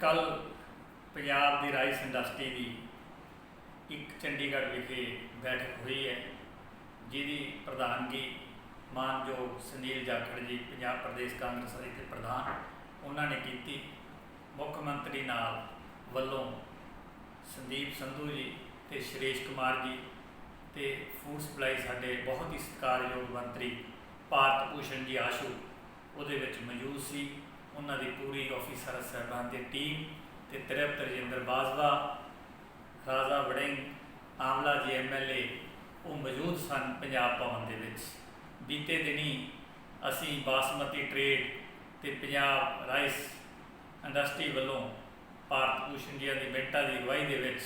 कल पंजाब की rice industry की एक चंडीगढ़ विखे बैठक हुई है, जिहदी प्रधानगी मानयोग सुनील जाखड़ जी पंजाब प्रदेश कांग्रेस के प्रधान उन्होंने की। मुख्यमंत्री नाल वलों संदीप संधू जी ते सुरेश कुमार जी ते फूड सप्लाई साडे बहुत ही सत्कारयोग मंत्री भारत भूषण जी आशू उहदे विच मौजूद सी। उन्हां दी पूरी ऑफिसर साहबान की टीम ते तृप्त रजिंदर बाजवा, राजा वड़िंग, आमला जी MLA वो मौजूद सन। पंजाब भवन दे विच बीते दिनी असी बासमती ट्रेड ते पंजाब राइस इंडस्ट्री वालों भारत भूषण जी की मिंटा की अगवाई दे विच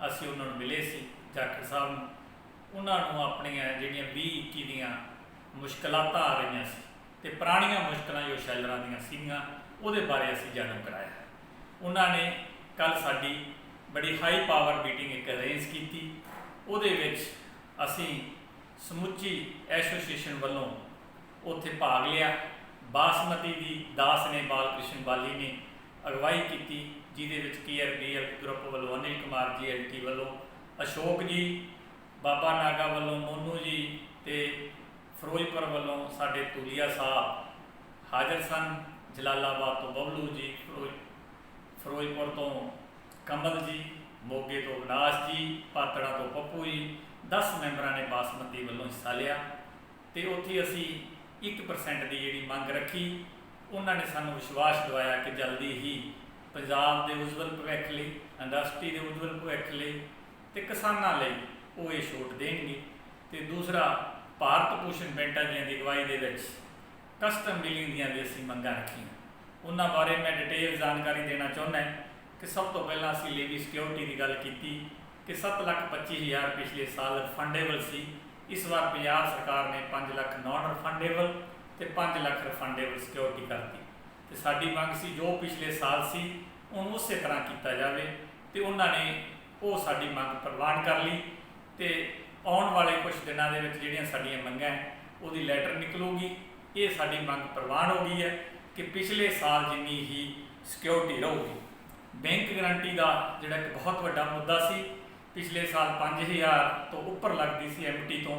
असी उन्होंने मिले सी। जाखड़ साहब उन्होंने अपनियां जिहड़ियां 20-21 दियां मुश्किलात आ रही सी ते पुरानियां मुश्किलां जो शैलरां दियां सीगियां उहदे बारे असी जाणू कराया। उन्होंने कल साडी बड़ी हाई पावर मीटिंग एक अरेंज की। उहदे विच असी समुची एसोसीएशन वालों उत्थे भाग लिया। बासमती की दास ने बाल कृष्ण बाली ने अगवाई की, जिहदे विच KRBL ग्रुप वालों अनिल कुमार जी LT वालों, अशोक जी, बाबा नागा वालों मोनू जी ते फिरोजपुर वालों साडे तुलिया साहब हाज़र सन। जलालाबाद तो बबलू जी, फिरोजपुर तो कमल जी, मोगे तो विनाश जी, पातड़ा तो पप्पू जी, 10 मैंबरां ने बासमती वालों हिस्सा लिया। तो उत्थे असी 1% की जी मंग रखी। उन्होंने सानू विश्वास दिवाया कि जल्दी ही पंजाब के उज्जवल भविख लई, इंडस्ट्री के उज्जवल भविख लई ते किसानां लई वो ये छूट देंगे। तो दूसरा भारत भूषण मिंटा जी की अगवाई दे विच कस्टम मिलिंग दियां भी असीं मंगां रखियां। उन्हां बारे मैं डिटेल जानकारी देना चाहुंदा कि सब तो पहलां असीं लेवी सिक्योरिटी की गल की कि 7,25,000 पिछले साल रिफंडेबल सी। इस बार पंजाब सरकार ने 5 लाख नॉन रिफंडेबल तो 5 लाख रिफंडेबल सिक्योरिटी करती। तो साडी मंग सी जो पिछले साल सी उन्होंने उस तरह किया जाए। तो उन्होंने वो साडी मंग प्रवान कर ली। तो आने वाले कुछ दिनों के जिहड़ियां साडीआं मंगां उहदी लैटर निकलूगी। ये साडी मंग प्रवान हो गई है कि पिछले साल जिन्नी ही सिक्योरिटी रहूगी। बैंक गारंटी का जिहड़ा एक बहुत वड्डा मुद्दा सी, पिछले साल 5,000 तो उपर लगती सी MT तो,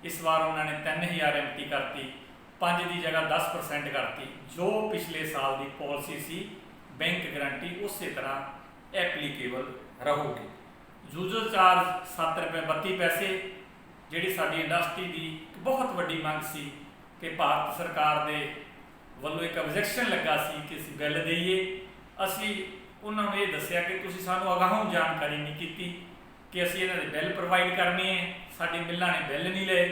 इस बार उन्होंने 3,000 MT करती, 5 की जगह 10% करती। जो पिछले साल की पॉलिसी सी बैंक गारंटी उस तरह एप्लीकेबल रहूगी। यूजर चार्ज 7 रुपये 32 पैसे, जिहड़ी साडी इंडस्ट्री की बहुत वड्डी मंग सी कि भारत सरकार के वलों एक ऑब्जेक्शन लगा सी कि असीं बिल दईए। असी उन्होंने ये दसिया कि तुसीं सानूं अगाहों जानकारी नहीं की कि असीं इन्हां दे बिल प्रोवाइड करने हैं, साडी मिल्लां ने बिल नहीं लए,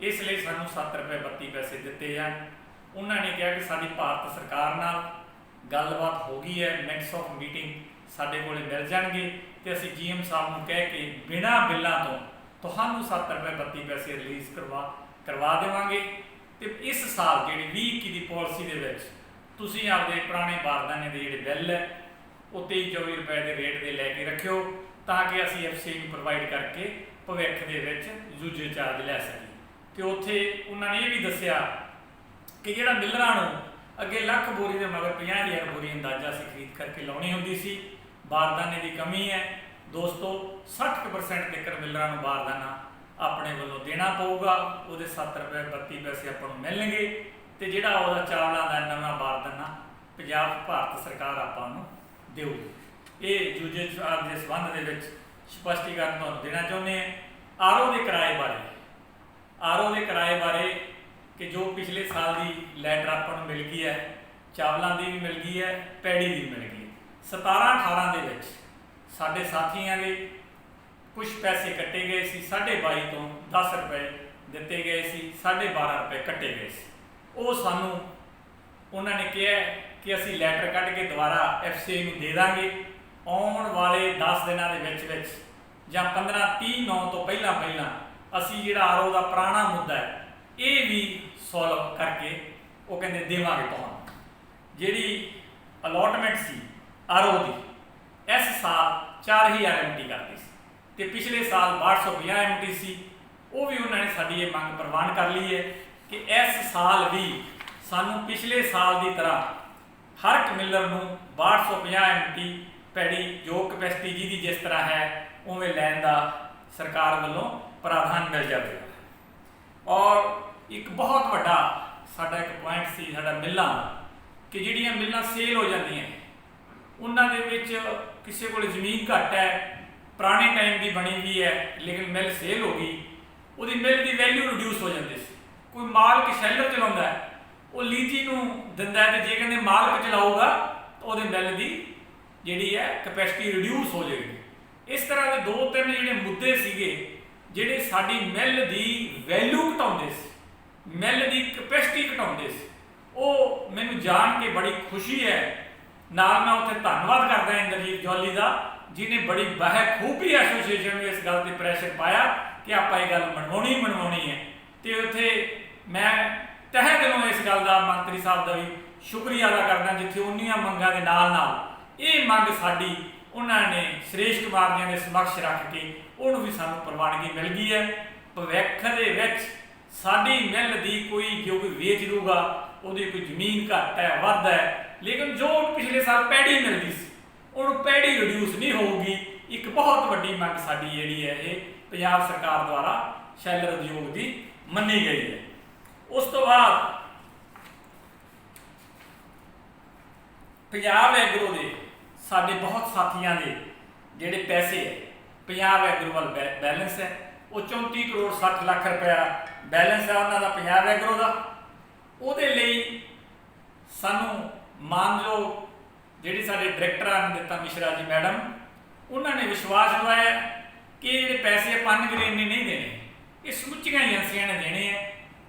इसलिए सानूं 7 रुपये 32 पैसे दिते जाण। उन्होंने कहा कि साडी भारत सरकार नाल गलबात हो गई है, मिनट्स ऑफ मीटिंग साडे कोले मिल जाणगे तो असीं GM साहब नूं कह के बिना बिलों तो तुहानूं 7 रुपये 32 पैसे रिलीज़ करवा देवांगे। तो इस साल जी 20-21 की पॉलिसी के तुसीं आपदे पुराने बारदाने के जिहड़े बिल है वो 23-24 रुपए के रेट के लैके रखियो, ताकि असीं FCI नूं प्रोवाइड करके भविख के यूजर चार्ज लै सकीए। तो उत्थे उन्होंने ये भी दसिया कि जिहड़ा मिलरां नूं अगे लख बोरी के मगर 50,000 बोरी अंदाजा असीं खरीद करके लाउणी हुंदी सी। बारदाने की कमी है दोस्तों, 60% तक मिलरां नूं बारदाना अपने वालों देना पऊगा। वो 7 रुपये 32 पैसे आपां नूं मिलणगे। तो जिहड़ा उहदा चावलां दा नवां बारदाना पंजाब भारत सरकार आपां नूं देऊगी। ये यूजर चार्ज के संबंध दे विच स्पष्टीकरण तुहानूं देना चाहुंदे हैं। RO के किराए बारे, RO के किराए बारे कि जो पिछले साल की लैटर आपां नूं मिल गई है, चावलों की भी मिल गई है, पैड़ी की भी मिल गई है। 17-18 के विच साडे साथियों के कुछ पैसे कट्टे गए सी, 22.5 तो 10 रुपए दिते गए सी, 12.5 रुपए कट्टे गए सी। वो सानू उन्होंने कहा कि असी लैटर कढ़ के दोबारा FCI नूं दे देंगे आने वाले 10 दिनों के विच जां 15-30-9 तो पहला असी जिहड़ा RO का पुराना मुद्दा है ये भी सॉल्व करके वो कहते देवांगे। तुहानूं जिहड़ी अलॉटमेंट सी RO की इस साल 4,000 MT करती सी ते पिछले साल 1250 MT सी। वो भी उन्होंने साडी ये मंग प्रवान कर ली है कि इस साल भी सानू पिछले साल की तरह हर एक मिलर नूं 6250 MT पैड़ी जो कैपेसिटी जिहदी जिस तरह है उवें लैण दा सरकार वालों प्रावधान मिल जाएगा। और एक बहुत वड्डा साडा एक पॉइंट सी साडा मिल्लां कि जिहड़ियां मिल्लां सेल हो जांदियां उन्हां दे विच किसी कोल जमीन घट है, पुराने टाइम की बनी हुई है, लेकिन मिल सेल हो गई, उहदी मिल की वैल्यू रिड्यूस हो जाती सी। कोई मालक शैलर चलाउंदा है, वो लीजी नूं दिंदा है, ते जे कहंदे मालक चलाऊगा तो उहदी मिल की जिहड़ी है कैपेसिटी रिड्यूस हो जाएगी। इस तरह के 2-3 जिहड़े मुद्दे सीगे जिहड़े साडी मिल की वैल्यू घटाउंदे सी, मिल की कैपेसिटी घटाउंदे सी, ਉਹ ਮੈਨੂੰ जान के बड़ी खुशी है। नाल मैं उत्थे धन्नवाद करदा इंद्रजीत जौली का, जिन्हें बड़ी बखूबी एसोसीएशन में इस गल ते प्रैशर पाया कि आपां ये गल मनवाउणी है। तो उत्थे मैं तहे दिलों इस गल का मंत्री साहब का भी शुक्रिया अदा करदा, जिथे उन्नियां मंगां दे नाल ये मंग साडी उन्होंने सुरेश कुमार जी के समक्ष रख के उन्होंने भी सानू प्रवानगी मिल गई है। भविख दे विच साडी मिल की कोई जो कोई वेच लूगा, ਉਹਦੀ कोई जमीन घट है वध है, लेकिन जो पिछले साल पैड़ी मिलती सी उन्होंने पैड़ी रिड्यूस नहीं होगी। एक बहुत वड्डी मंग साडी जिहड़ी है ये पंजाब सरकार द्वारा शैलर उद्योग की मनी गई है। उस तो बाद पंजाब एग्रो के साडे बहुत साथियों के जिहड़े पैसे है पंजाब एग्रो वाल बैलेंस है, वो 34 करोड़ 60 लाख रुपया बैलेंस है उन्होंने पंजाब एग्रो का। ਉਹਦੇ ਲਈ ਸਾਨੂੰ ਮਾਨਯੋਗ ਜਿਹੜੀ ਸਾਡੇ ਡਾਇਰੈਕਟਰ ਅਨਿਤਾ ਮਿਸ਼ਰਾ ਜੀ ਮੈਡਮ, ਉਹਨਾਂ ਨੇ ਵਿਸ਼ਵਾਸ ਦਿਵਾਇਆ ਕਿ ਜਿਹੜੇ ਪੈਸੇ ਪਨਗ੍ਰੇਨ ਨੇ ਨਹੀਂ ਦੇਣੇ, ਇਹ ਸਮੁੱਚੀਆਂ ਏਜੰਸੀਆਂ ਨੇ ਦੇਣੇ ਆ।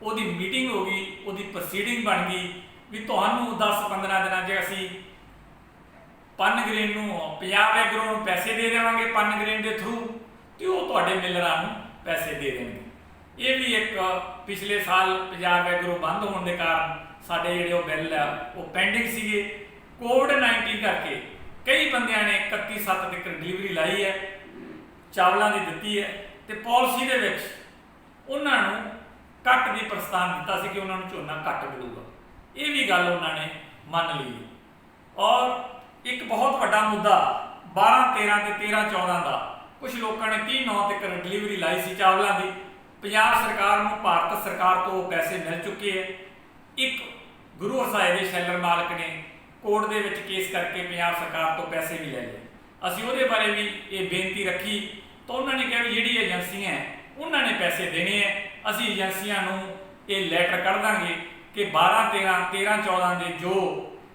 ਉਹਦੀ ਮੀਟਿੰਗ ਹੋ ਗਈ, ਉਹਦੀ ਪ੍ਰੋਸੀਡਿੰਗ ਬਣ ਗਈ ਵੀ ਤੁਹਾਨੂੰ 10-15 ਦਿਨਾਂ 'ਚ ਅਸੀਂ ਪਨਗ੍ਰੇਨ ਨੂੰ ਪੰਜਾਬ ਐਗਰੋ ਨੂੰ ਪੈਸੇ ਦੇ ਦੇਵਾਂਗੇ ਪਨਗ੍ਰੇਨ ਦੇ ਥਰੂ, ਤੇ ਉਹ ਤੁਹਾਡੇ ਮਿਲਰਾਂ ਨੂੰ ਪੈਸੇ ਦੇ ਦੇਣਗੇ। ये भी एक पिछले साल पंजाब एग्रो बंद होने के कारण साडे जिहड़े बिल आ वो पेंडिंग सीगे। कोविड-19 करके कई बंदियां ने 31/7 तक डिलीवरी लाई है, चावलों की दिती है, तो पॉलिसी दे विच उन्हां नूं घट दी प्रस्ताव दिता सी कि उन्हां नूं झोना घट मिलूगा। ये भी गल उन्होंने मन ली। और एक बहुत वड्डा मुद्दा 12-13 ते 13-14 का कुछ लोगों ने 30-9 तक डिलीवरी लाई सी चावलों की। पंजाब सरकार को भारत सरकार तो पैसे मिल चुके हैं। एक गुरु हरसाए के शैलर मालक ने कोर्ट के केस करके पंजाब सरकार तो पैसे भी ले लिए। असी वो बारे भी ये बेनती रखी तो उन्होंने कहा भी जी एजेंसियाँ हैं उन्होंने पैसे देने हैं, असी एजेंसियां ये लैटर कर देंगे कि 12-13-14 के जो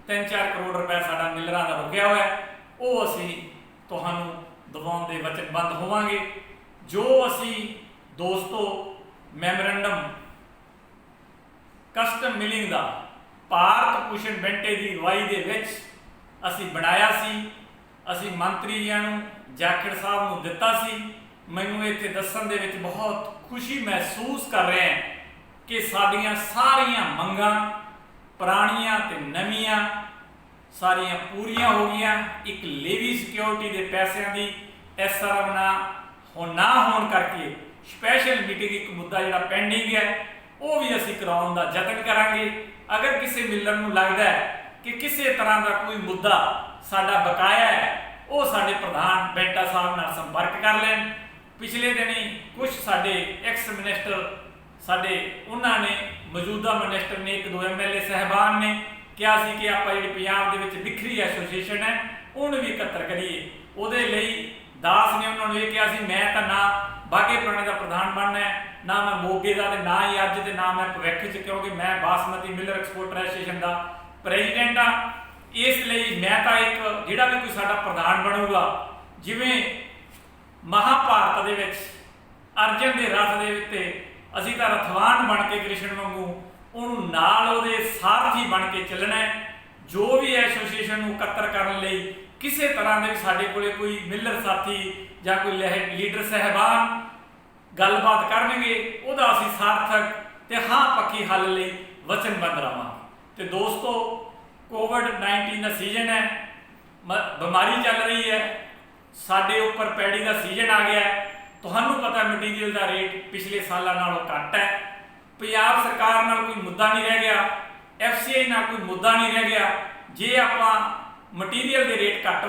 3-4 करोड़ रुपया साडा मिलरां दा रुकिया हुआ है वो असी तुहानूं दिवाउण दे वचनबद्ध होवांगे। जो असी दोस्तों मैमोरेंडम कस्टम मिलिंग का भारत भूषण बेंटे की अगवाई के विच असी बनाया सी, असी मंत्री जी जाखड़ साहब नूं दिता सी। मैनूं इत्थे दस्सण दे विच बहुत खुशी महसूस कर रहे हैं कि साडियां सारियां मंगां पुरानियां ते नवीआं सारियां पूरियां हो गईयां। एक लेवी सिक्योरिटी के पैसों की SRM ना होने करके स्पैशल मीटिंग एक मुद्दा जिहड़ा पेंडिंग है वो भी असी कराउण दा यतन करांगे। अगर किसी मिलर नूं लगदा है कि किसी तरह का कोई मुद्दा साडा बकाया है वो साडे प्रधान बेंटा साहब नाल संपर्क कर लैण। पिछले दिन ही कुछ साडे एक्स मिनिस्टर साडे उन्होंने मौजूदा मिनिस्टर ने 1-2 MLA साहबान ने कहा सी कि आपां जिहड़ी पंजाब दे विच विखरी एसोसीएशन है उन्हें भी इकट्ठा करिए। उहदे लई दास ने उन्होंने ये कहा सी मैं तां ना बागे पुराने का प्रधान बनना है, ना मैं मोगे का, ना ही अज तो ना मैं भविख च, क्योंकि मैं बासमती मिलर एक्सपोर्टर एसोसीएशन का प्रेजिडेंट हाँ। इसलिए मैं तो एक जिहड़ा भी कोई साडा प्रधान बनूगा जिवें महाभारत दे विच अर्जन के रथ के उत्ते असीं तां रथवान बन के कृष्ण वांगू उहनूं नाल उहदे सारथी बन के चलना है। जो भी एसोसीएशन नूं इकट्ठा करन लई किसी तरह के साडे कोले कोई मिलर साथी या कोई लीडर साहबान गलबात करनगे उहदा असीं सार्थक ते हाँ पक्की हल लई वचनबद्ध रहांगे। तो दोस्तों कोविड-19 का सीजन है, बीमारी चल रही है, साडे उपर पैड़ी का सीजन आ गया है। तुहानूं पता मटीरियल का रेट पिछले सालों नालों घट है। पंजाब सरकार नाल कोई मुद्दा नहीं रह गया, FCI नाल कोई मुद्दा नहीं रह गया। ਜੇ ਆਪਾਂ ਮਟੀਰੀਅਲ ਦੇ ਰੇਟ ਘੱਟ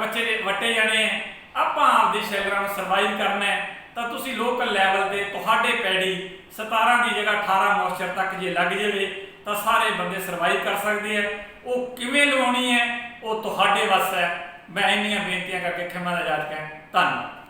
ਵਟੇ ਜਾਣੇ ਹੈ, ਆਪਾਂ ਆਪਦੇ ਸ਼ੈਲਰਾਂ ਨੂੰ ਸਰਵਾਈਵ ਕਰਨਾ ਹੈ, ਤਾਂ ਤੁਸੀਂ ਲੋਕਲ ਲੈਵਲ ਤੇ ਤੁਹਾਡੇ ਪੈੜੀ 17 ਦੀ ਜਗ੍ਹਾ 18 ਮੋਇਸਚਰ ਤੱਕ ਜੇ ਲੱਗ ਜਾਵੇ ਤਾਂ ਸਾਰੇ ਬੰਦੇ ਸਰਵਾਈਵ ਕਰ ਸਕਦੇ ਆ। ਉਹ ਕਿਵੇਂ ਲਵਾਉਣੀ ਹੈ ਉਹ ਤੁਹਾਡੇ ਵੱਸ ਹੈ। ਮੈਂ ਇੰਨੀਆਂ ਬੇਨਤੀਆਂ ਕਰਕੇ ਖਿਮਾ ਦਾ ਯਾਦ ਕਹਿ ਧੰਨਵਾਦ।